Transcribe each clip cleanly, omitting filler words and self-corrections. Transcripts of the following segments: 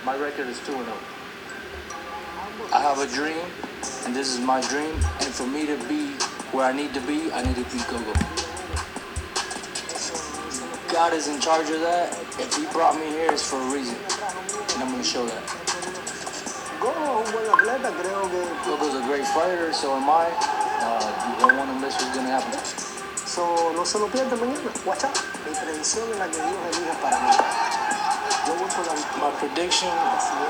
My record is 2-0. I have a dream, and this is my dream. And for me to be where I need to be beat Gogo. God is in charge of that. If He brought me here, it's for a reason, and I'm going to show that. Gogo's a great fighter, so am I. You don't want to miss what's going to happen. So, no se lo pierdan mañana. Watch out. Mi predicción es la que Dios elija para mí. Yo voy por la victoria. My prediction,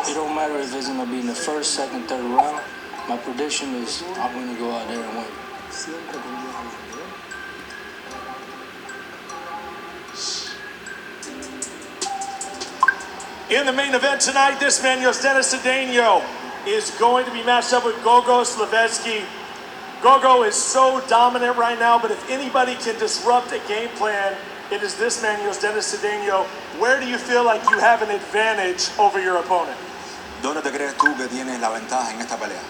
it don't matter if it's going to be in the first, second, third round. My prediction is I'm going to go out there and win. Siempre con Dios hablando, ¿eh? In the main event tonight, this man, Dennis Cedeno, is going to be matched up with Gogo Slavetsky. Gogo is so dominant right now, but if anybody can disrupt a game plan, it is this man, Dennis Cedeno. Where do you feel like you have an advantage over your opponent? ¿Dónde te crees tú que tienes la ventaja en esta pelea?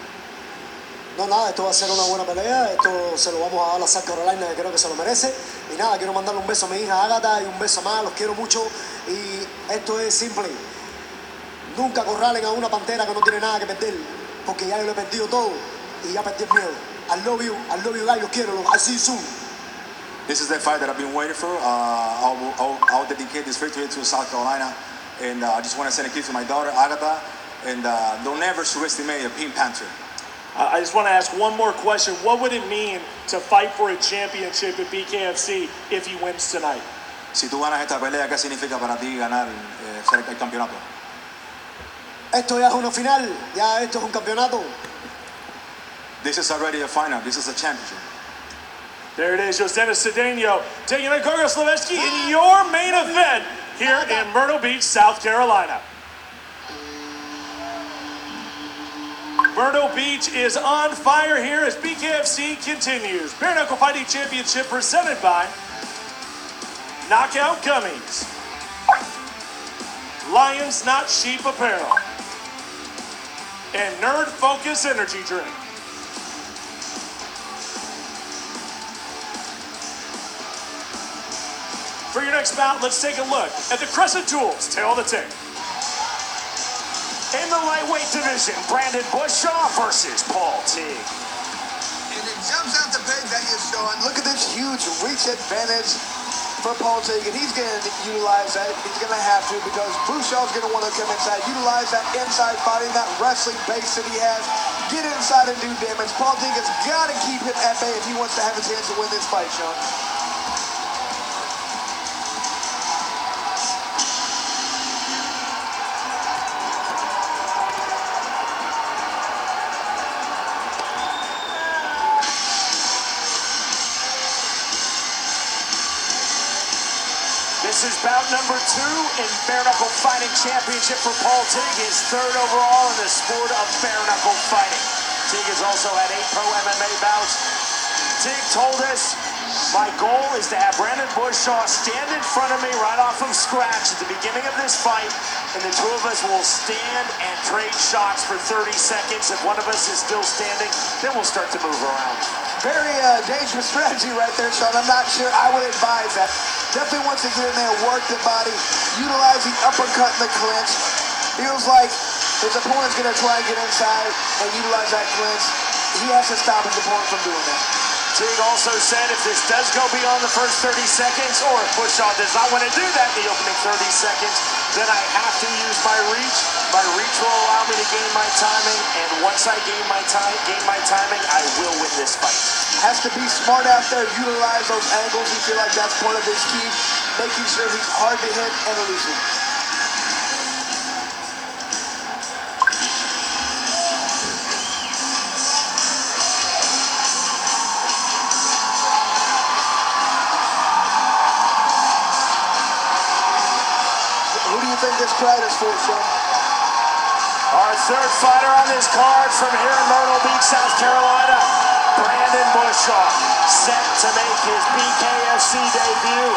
No, nada, esto va a ser una buena pelea. Esto se lo vamos a dar a South Carolina, que creo que se lo merece. Y nada, quiero mandarle un beso a mi hija Ágata y un beso más. Los quiero mucho. Y esto es simple. Nunca acorralen a una pantera que no tiene nada que perder. Porque ya yo le he perdido todo. Y ya perdí el miedo. I love you guys. Los quiero. I'll see you soon. This is the fight that I've been waiting for. I'll dedicate this victory to South Carolina. And I just want to send a kiss to my daughter, Agatha. And don't ever underestimate a Pink Panther. I just want to ask one more question. What would it mean to fight for a championship at BKFC if he wins tonight? Si tú ganas esta pelea, ¿qué significa para ti ganar ser el campeonato? Esto ya es una final. Ya esto es un campeonato. This is already a final. This is a championship. There it is, Dennis Cedeno taking on Gogo Slavetsky in your main event here in Myrtle Beach, South Carolina. Myrtle Beach is on fire here as BKFC continues. Bare Knuckle Fighting Championship presented by Knockout Gummies, Lions Not Sheep Apparel, and Nerd Focus Energy Drink. For your next bout, let's take a look at the Crescent Jewels Tail of the Tape. In the lightweight division, Brandon Bushaw versus Paul Teague. And it jumps out the page that you're showing. Look at this huge reach advantage for Paul Teague, and he's going to utilize that. He's going to have to because Bushaw's going to want to come inside, utilize that inside fighting, that wrestling base that he has, get inside and do damage. Paul Teague has got to keep him at bay if he wants to have a chance to win this fight, Sean. This is bout number 2 in Bare Knuckle Fighting Championship for Paul Teague, his 3rd overall in the sport of bare knuckle fighting. Teague has also had 8 pro MMA bouts. Teague told us, my goal is to have Brandon Bushaw stand in front of me right off from scratch at the beginning of this fight, and the two of us will stand and trade shots for 30 seconds. If one of us is still standing, then we'll start to move around. Very dangerous strategy right there, Sean. I'm not sure I would advise that. Definitely wants to get in there, work the body, utilize the uppercut and the clinch. Feels like his opponent's going to try and get inside and utilize that clinch. He has to stop his opponent from doing that. Teague also said if this does go beyond the first 30 seconds, or if Bushaw does not want to do that in the opening 30 seconds, then I have to use my reach. My reach will allow me to gain my timing, and once I gain my timing, I will win this fight. Has to be smart out there, utilize those angles. You feel like that's part of his key, making sure he's hard to hit and elusive. Who do you think this crowd is for, Sean? Our 3rd fighter on this card from here in Myrtle Beach, South Carolina, Brandon Bushaw, set to make his BKFC debut.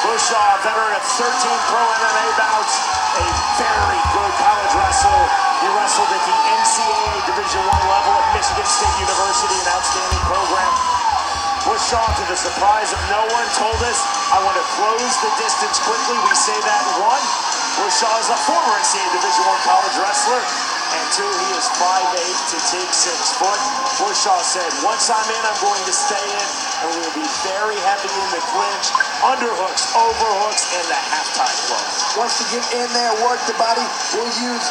Bushaw, veteran of 13 pro MMA bouts, a very good college wrestler. He wrestled at the NCAA Division I level at Michigan State University, an outstanding program. Bushaw, to the surprise of no one, told us, I want to close the distance quickly. We say that in 1, Bushshaw is a former NCAA Division I college wrestler. And two, he is 5'8" to take 6 foot. Bushshaw said, once I'm in, I'm going to stay in, and we'll be very heavy in the clinch, underhooks, overhooks, and the halftime close. Wants to get in there, work the body. We'll use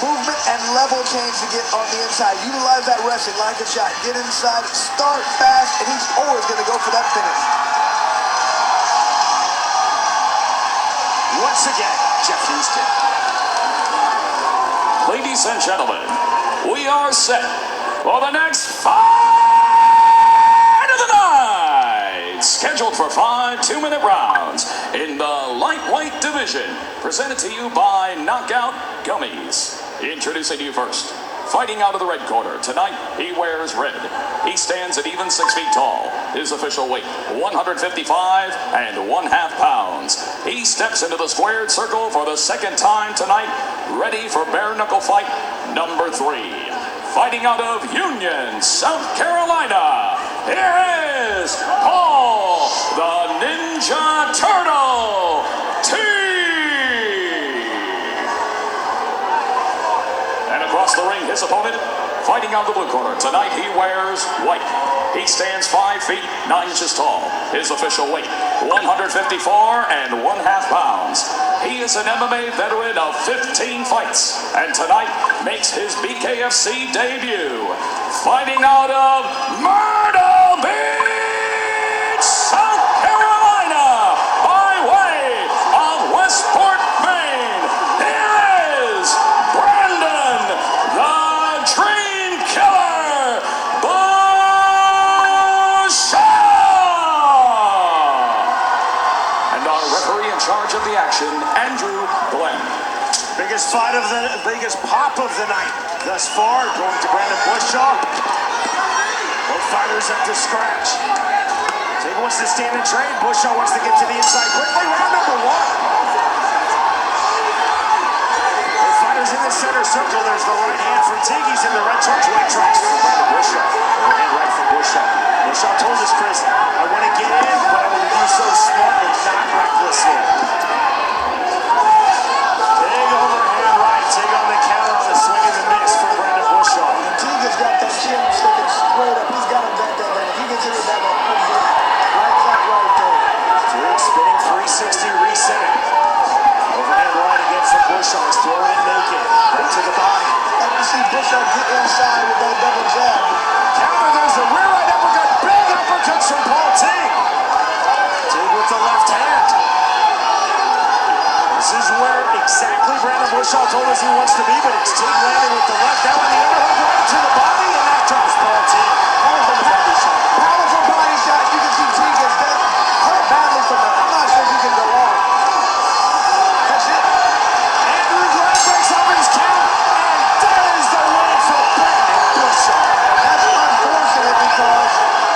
movement and level change to get on the inside. Utilize that wrestling like a shot. Get inside, start fast, and he's always going to go for that finish. Once again, Jeff Houston. Ladies and gentlemen, we are set for the next fight of the night. Scheduled for 5 2-minute rounds in the lightweight division. Presented to you by Knockout Gummies. Introducing to you first. Fighting out of the red corner. Tonight, he wears red. He stands at even 6 feet tall. His official weight, 155 1/2 pounds. He steps into the squared circle for the second time tonight, ready for bare knuckle fight number 3. Fighting out of Union, South Carolina, here is Paul the Ninja Turtle T. And across the ring, his opponent, fighting out the blue corner. Tonight he wears white. He stands 5 feet 9 inches tall. His official weight, 154 1/2 pounds. He is an MMA veteran of 15 fights, and tonight makes his BKFC debut. Fighting out of Myrtle Beach, South Carolina, by way of Westport, Maine. Here is Brandon, the Dream Killer Bushshaw. And our referee in charge of the action, Andrew Glenn. Biggest pop of the night thus far, going to Brandon Bushshaw. Both fighters up to scratch. Tig wants to stand and trade. Bushshaw wants to get to the inside quickly. Round number 1. Both fighters in the center circle. There's the right hand from Tig. He's in the red trunks. White trunks from Brandon Bushshaw. Overhand right from Bushshaw. Bushshaw told us, Chris, I want to get in, but I want to do so smartly, not recklessly. Tig on the counter on the swing and the miss from Brandon Bushshaw. Tig has got that chin sticking straight up. He's got him back there, man. He gets hit back up. Right that right there. Tig spinning 360, resetting. Overhand right again from Bushshaw. He's throwing it naked. Right to the body. Like you see Bushshaw get inside with that double jab. Counter, there's the rear right uppercut. Big uppercuts from Paul Tig. Tig with the left hand. This is where exactly Brandon Bushshaw told us he wants to be, but it's Tig landing with the left. That one, the underhook right to the body, and that drops Paul Tig. Powerful body shot. Powerful body shot. You can see Tig is hurt badly from that. I'm not sure if he can go on. That's it. Andrew Glenn breaks up his count, and that is the win for Brandon Bushshaw. That's unfortunate because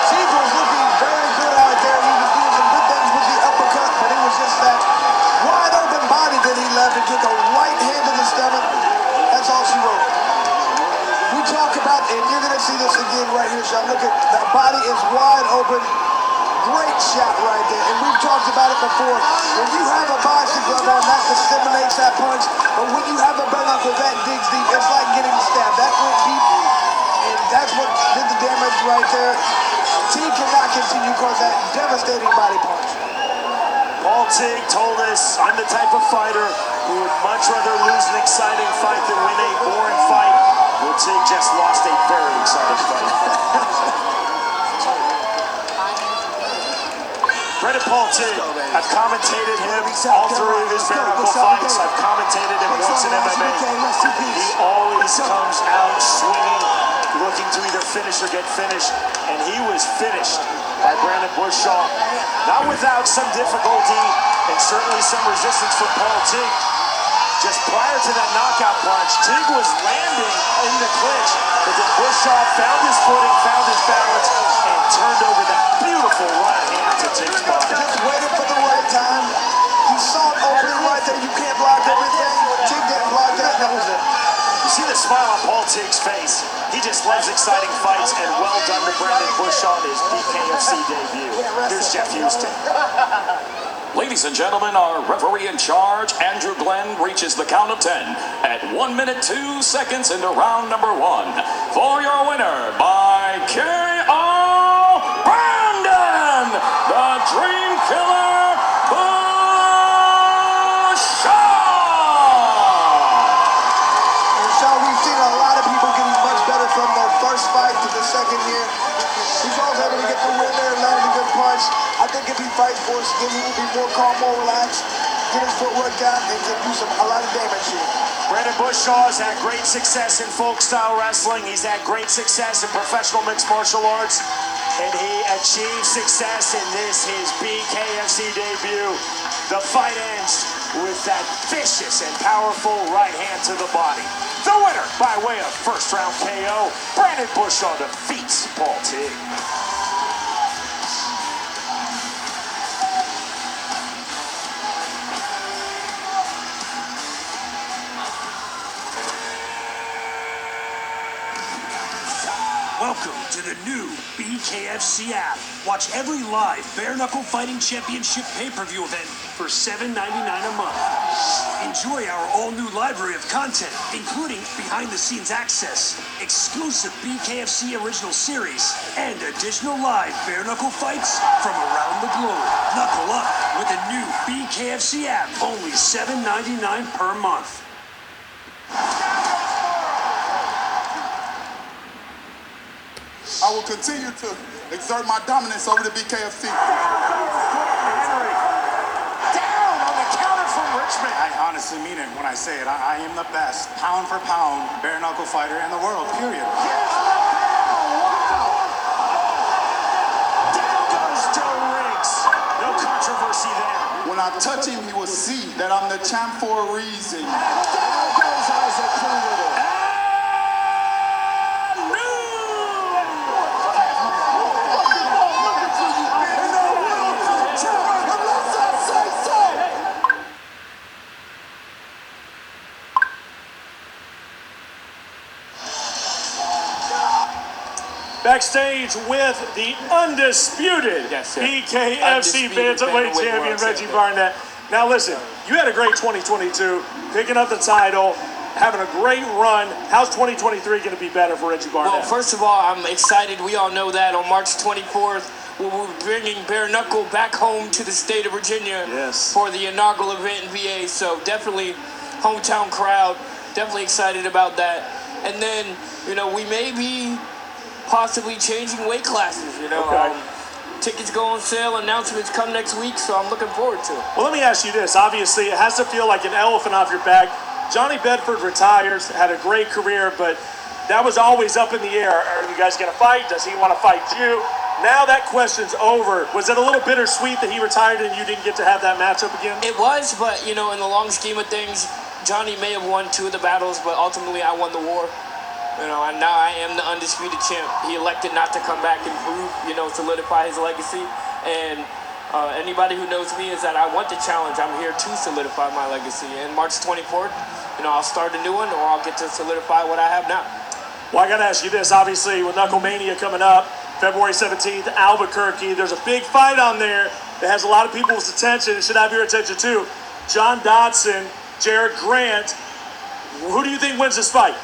Tig was looking very good out there. He was doing some good things with the uppercut, but it was just that wide open body that he left and took a right hand to the stomach. That's all she wrote. We talk about, and you're going to see this again right here, Sean. Look at that body is wide open. Great shot right there. And we've talked about it before. When you have a boxing glove on, that disseminates that punch. But when you have a bare knuckle that digs deep, it's like getting stabbed. That went deep, and that's what did the damage right there. Tig cannot continue because that devastating body punch. Paul Tig told us, I'm the type of fighter who would much rather lose an exciting fight than win a boring fight. Well, Tig just lost a very exciting fight. Brandon Paul Tig, I've commentated him all through his bare knuckle fights. I've commentated him once in MMA. He always comes out swinging, looking to either finish or get finished, and he was finished by Brandon Bushshaw. Not without some difficulty and certainly some resistance from Paul Tig. Just prior to that knockout punch, Tig was landing in the clinch, but then Bushshaw found his footing, found his balance, and turned over that beautiful right hand to Tig's body. Just waited for the right time. You saw it opening right there. You can't block everything. Tig didn't block that. That was it. You see the smile on Paul Tig's face. He just loves exciting fights, and well done to Brandon Bushshaw in his BKFC debut. Here's Jeff Houston. Ladies and gentlemen, our referee in charge, Andrew Glenn, reaches the count of 10 at 1 minute 2 seconds into round number 1. For your winner by KO Brandon, the Dream Killer Bouchard! And Sean, we've seen a lot of people getting much better from their first fight to the second here. He's always able to get the win there and land a good punch. I think if he fights for us again, he will be more calm, more relaxed, get his footwork down, and can do a lot of damage here. Brandon Bouchard has had great success in folk-style wrestling. He's had great success in professional mixed martial arts. And he achieved success in this, his BKFC debut. The fight ends with that vicious and powerful right hand to the body. The winner, by way of first round KO, Brandon Bouchard defeats Paul Teague. Welcome to the new BKFC app. Watch every live Bare Knuckle Fighting Championship pay-per-view event for $7.99 a month. Enjoy our all-new library of content, including behind-the-scenes access, exclusive BKFC original series, and additional live Bare Knuckle fights from around the globe. Knuckle up with the new BKFC app, only $7.99 per month. I will continue to exert my dominance over the BKFC. Henry, down on the counter from Richmond. I honestly mean it when I say it. I am the best, pound for pound, bare knuckle fighter in the world, period. Down goes Joe Riggs. No controversy there. When I touch him, he will see that I'm the champ for a reason. Down goes Isaac Doolittle. Backstage with the undisputed BKFC Bantamweight champion, Reggie Barnett. Now listen, you had a great 2022, picking up the title, having a great run. How's 2023 going to be better for Reggie Barnett? Well, first of all, I'm excited. We all know that on March 24th, we're bringing Bare Knuckle back home to the state of Virginia for the inaugural event in VA. So definitely hometown crowd, definitely excited about that. And then, you know, we may be possibly changing weight classes, you know. Tickets go on sale, announcements come next week, so I'm looking forward to it. Well, let me ask you this. Obviously, it has to feel like an elephant off your back. Johnny Bedford retires, had a great career, but that was always up in the air. Are you guys going to fight? Does he want to fight you? Now that question's over. Was it a little bittersweet that he retired and you didn't get to have that matchup again? It was, but, you know, in the long scheme of things, Johnny may have won 2 of the battles, but ultimately I won the war. You know, and now I am the undisputed champ. He elected not to come back and prove, you know, solidify his legacy. And anybody who knows me is that I want to challenge. I'm here to solidify my legacy. And March 24th, you know, I'll start a new one, or I'll get to solidify what I have now. Well, I got to ask you this. Obviously, with Knucklemania coming up, February 17th, Albuquerque, there's a big fight on there that has a lot of people's attention. It should have your attention, too. John Dodson, Jared Grant. Who do you think wins this fight?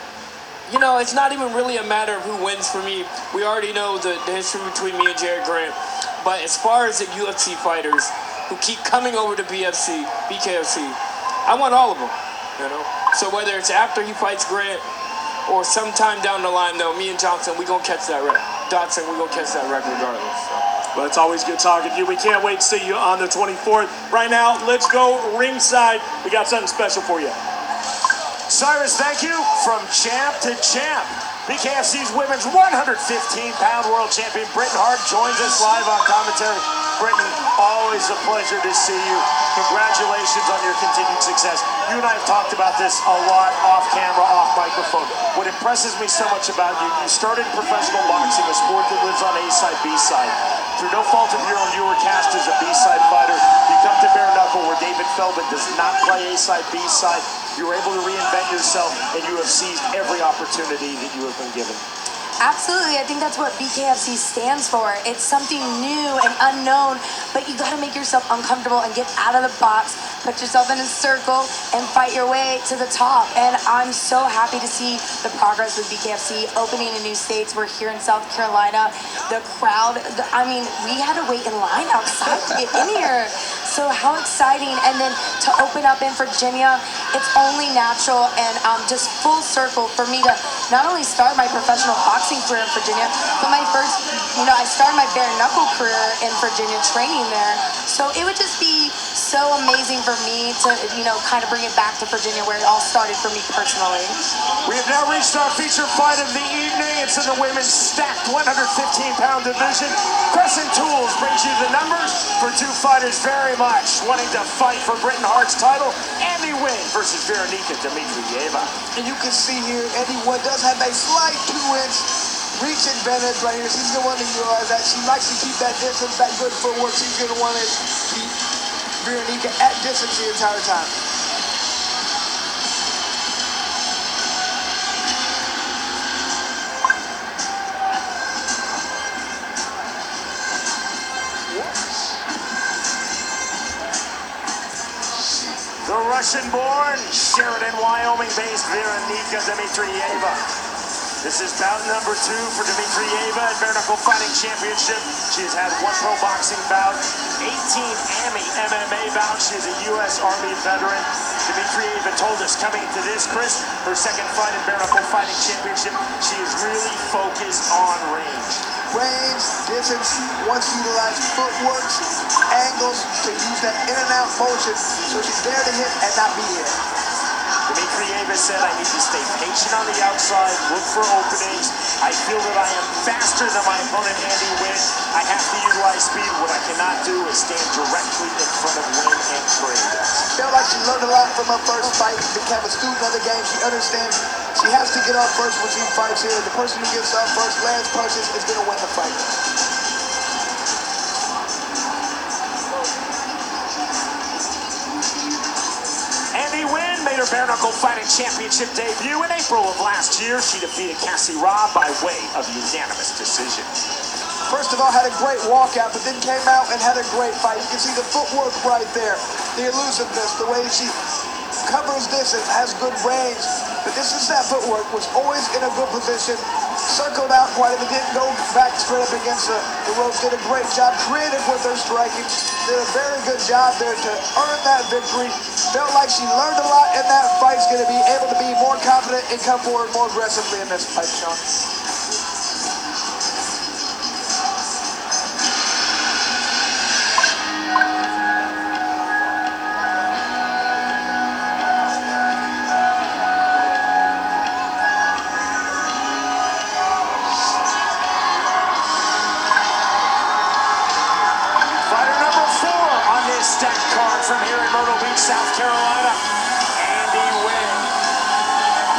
You know, it's not even really a matter of who wins for me. We already know the history between me and Jared Grant. But as far as the UFC fighters who keep coming over to BKFC, I want all of them, you know. So whether it's after he fights Grant or sometime down the line, though, me and Johnson, we're going to catch that record. Dodson, we're going to catch that record regardless. So. Well, it's always good talking to you. We can't wait to see you on the 24th. Right now, let's go ringside. We got something special for you. Cyrus, thank you. From champ to champ. BKFC's women's 115-pound world champion Britton Hart joins us live on commentary. Britton, always a pleasure to see you. Congratulations on your continued success. You and I have talked about this a lot off camera, off microphone. What impresses me so much about you, you started professional boxing, a sport that lives on A-side, B-side. Through no fault of your own, you were cast as a B-side fighter. You come to Bare Knuckle, where David Feldman does not play A-side, B-side. You were able to reinvent yourself, and you have seized every opportunity that you have been given. Absolutely. I think that's what BKFC stands for. It's something new and unknown, but you gotta make yourself uncomfortable and get out of the box, put yourself in a circle, and fight your way to the top. And I'm so happy to see the progress with BKFC opening in new states. We're here in South Carolina. The crowd, I mean, we had to wait in line outside to get in here. So how exciting. And then to open up in Virginia, it's only natural and just full circle for me to not only start my professional boxing career in Virginia, but my first, I started my bare knuckle career in Virginia training there. So it would just be so amazing for me to, kind of bring it back to Virginia where it all started for me personally. We have now reached our feature fight of the evening. It's in the women's stacked 115-pound division. Crescent Tools brings you the numbers for two fighters very much wanting to fight for Britain Hart's title. Andy Wynn versus Veronika Dimitrieva. And you can see here, Andy Wynn does have a slight 2-inch reach advantage right here. She's going to want to utilize that. She likes to keep that distance, that good footwork. She's going to want to keep Veronika at distance the entire time. The Russian-born, Sheridan, Wyoming-based Veronika Dimitrieva. This is bout number 2 for Dimitrieva at Bare Knuckle Fighting Championship. She has had 1 pro boxing bout, 18 AMI MMA bouts. She is a U.S. Army veteran. Dimitrieva told us coming into this, Chris, her second fight at Bare Knuckle Fighting Championship, she is really focused on range. Range, distance, wants to utilize footwork, angles to use that in and out motion, so she's there to hit and not be hit. Dimitrieva said, I need to stay patient on the outside, look for openings. I feel that I am faster than my opponent, Andy Wynn. I have to utilize speed. What I cannot do is stand directly in front of Wynn and trade. Felt like she learned a lot from her first fight, became a student of the game. She understands she has to get off first when she fights here. The person who gets off first, lands punches, is going to win the fight. Andy Wynn made her Bare Knuckle Fighting Championship debut in April of last year. She defeated Cassie Robb by way of unanimous decision. First of all, had a great walkout, but then came out and had a great fight. You can see the footwork right there, the elusiveness, the way she covers distance, has good range. But this is that footwork, was always in a good position, circled out quite a bit, didn't go back straight up against the ropes, did a great job, creative with her striking, did a very good job there to earn that victory. Felt like she learned a lot in that fight, is going to be able to be more confident and come forward more aggressively in this fight, Sean. Stacked card from here in Myrtle Beach, South Carolina. Andy Wynn.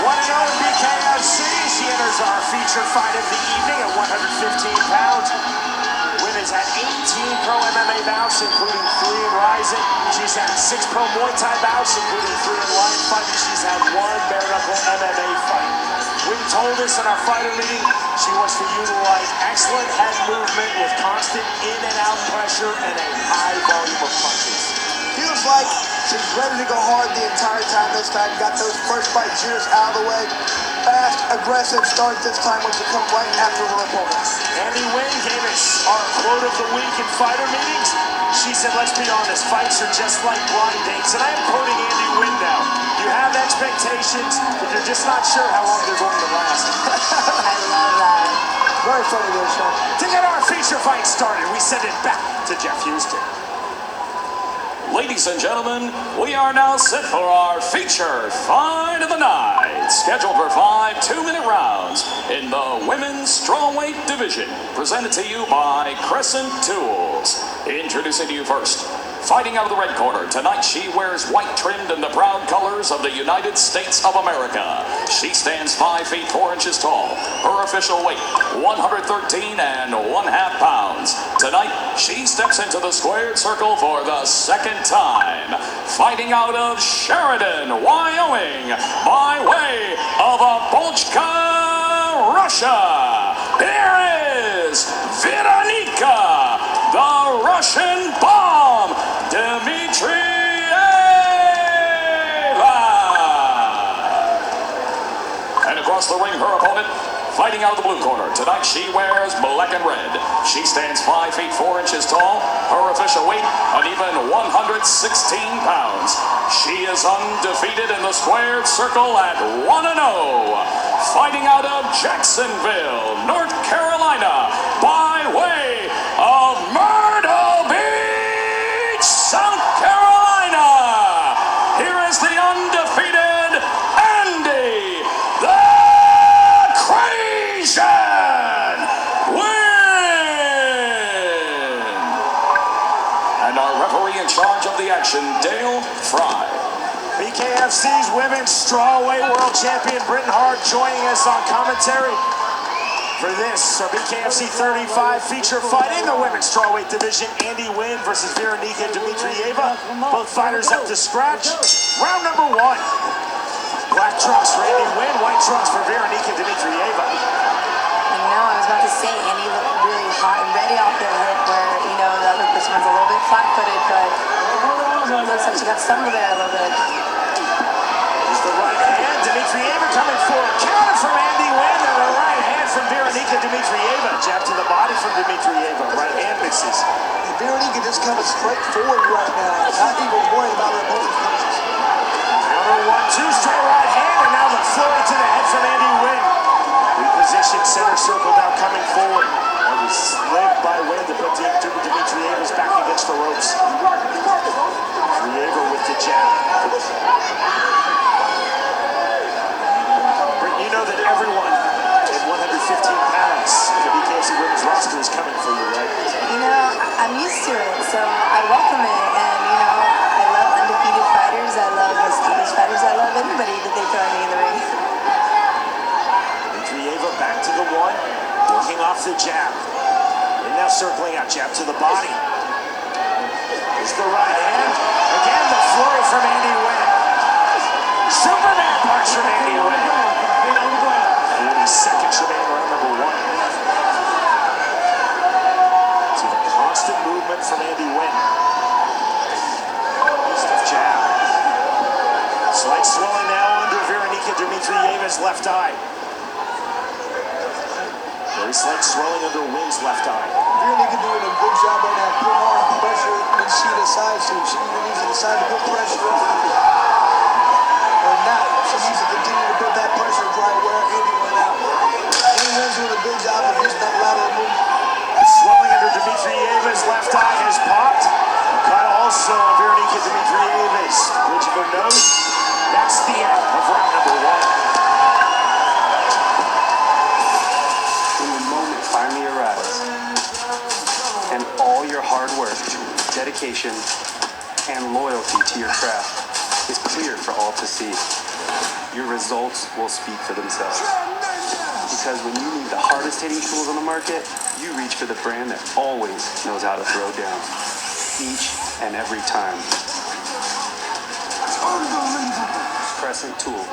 1-0 in BKFC. She enters our feature fight of the evening at 115 pounds. Wynn has had 18 pro MMA bouts, including 3 in Rising. She's had 6 pro Muay Thai bouts, including 3 in Lion Fight. She's had 1 bare knuckle MMA fight. Wynn told us in our fighter meeting she wants to utilize excellent head movement with constant in and out pressure and a high volume of punches. Feels like she's ready to go hard the entire time this time. Got those first fight jitters out of the way. Fast, aggressive start this time when she comes right after her opponent. Andy Wynn gave us our quote of the week in fighter meetings. She said, let's be honest, fights are just like blind dates. And I am quoting Andy Wynn now. You have expectations, but you're just not sure how long they're going to last. I love that. Very funny there, Sean. To get our feature fight started, we send it back to Jeff Houston. Ladies and gentlemen, we are now set for our feature fight of the night. Scheduled for 5 2-minute rounds in the women's strawweight division. Presented to you by Crescent Tools. Introducing to you first, fighting out of the red corner, tonight she wears white trimmed in the proud colors of the United States of America. She stands 5 feet 4 inches tall. Her official weight, 113 1/2 pounds. Tonight, she steps into the squared circle for the second time. Fighting out of Sheridan, Wyoming, by way of Abolchka, Russia. here is Veronika, the Russian bomb, Dmitrieva. And across the ring, her opponent, fighting out of the blue corner. Tonight she wears black and red. She stands 5 feet 4 inches tall. Her official weight, an even 116 pounds. She is undefeated in the squared circle at 1-0. Fighting out of Jacksonville, North Carolina, by way of Myrtle Beach, South Carolina. Here is the undefeated Andy the Creation win! And our referee in charge of the action, Dale Fry. BKFC's Women's Strawweight World Champion Britain Hart joining us on commentary for this, our BKFC 35 feature fight in the Women's Strawweight Division. Andy Wynn versus Veronika Dmitrieva. Both fighters up to scratch. Round number 1. Black trunks for Andy Wynn, white trunks for Veronika Dmitrieva. And now I was about to say, Andy looked really hot and ready off the hip where, you know, the other person was a little bit flat-footed, but it looks like she got stumbled there a little bit. Here's the right hand, Dmitrieva coming forward. Counter from Andy Wynn and a right hand from Veronika Dmitrieva. Jab to the body from Dmitrieva. Right hand misses. And Veronika just coming straight forward right now, not even worried about her opponent's punches. Counter 1-2, straight right hand, and now the flurry to the head from Andy Wynn. Reposition, center circle now coming forward. That was led by Wynn to put Dmitrieva's back against the ropes. Dmitrieva with the jab. Britt, you know that everyone at 115 pounds in the BKFC women's roster is coming for you, right? You know, I'm used to it, so I welcome it, and, you know, I love undefeated fighters, I love established fighters, I love anybody that they throw me in the ring. Dmitrieva back to the one, working off the jab. And now circling out, jab to the body. Here's the right hand. Again, the flurry from Andy Wynn. Superman punch from Andy Wynn. 40 seconds remain, round number 1. See the constant movement from Andy Wynn. Stiff jab. Slight swelling now under Veronika Dmitrieva's left eye. Very slight swelling under Wynn's left eye. Veronika doing a good job right now, putting on pressure when she decides to. She needs to decide to put pressure on. Or not, she needs to continue to put that pressure right where Andy went out. Andy Wynn's doing a good job of using that lateral movement. The swelling under Dmitrieva's left eye has popped. Cut also on Veronika Dmitrieva's bridge of her nose. That's the end of round number 1. Finally arrives, and all your hard work, dedication, and loyalty to your craft is clear for all to see. Your results will speak for themselves. Because when you need the hardest hitting tools on the market, you reach for the brand that always knows how to throw down, each and every time. Crescent Tools.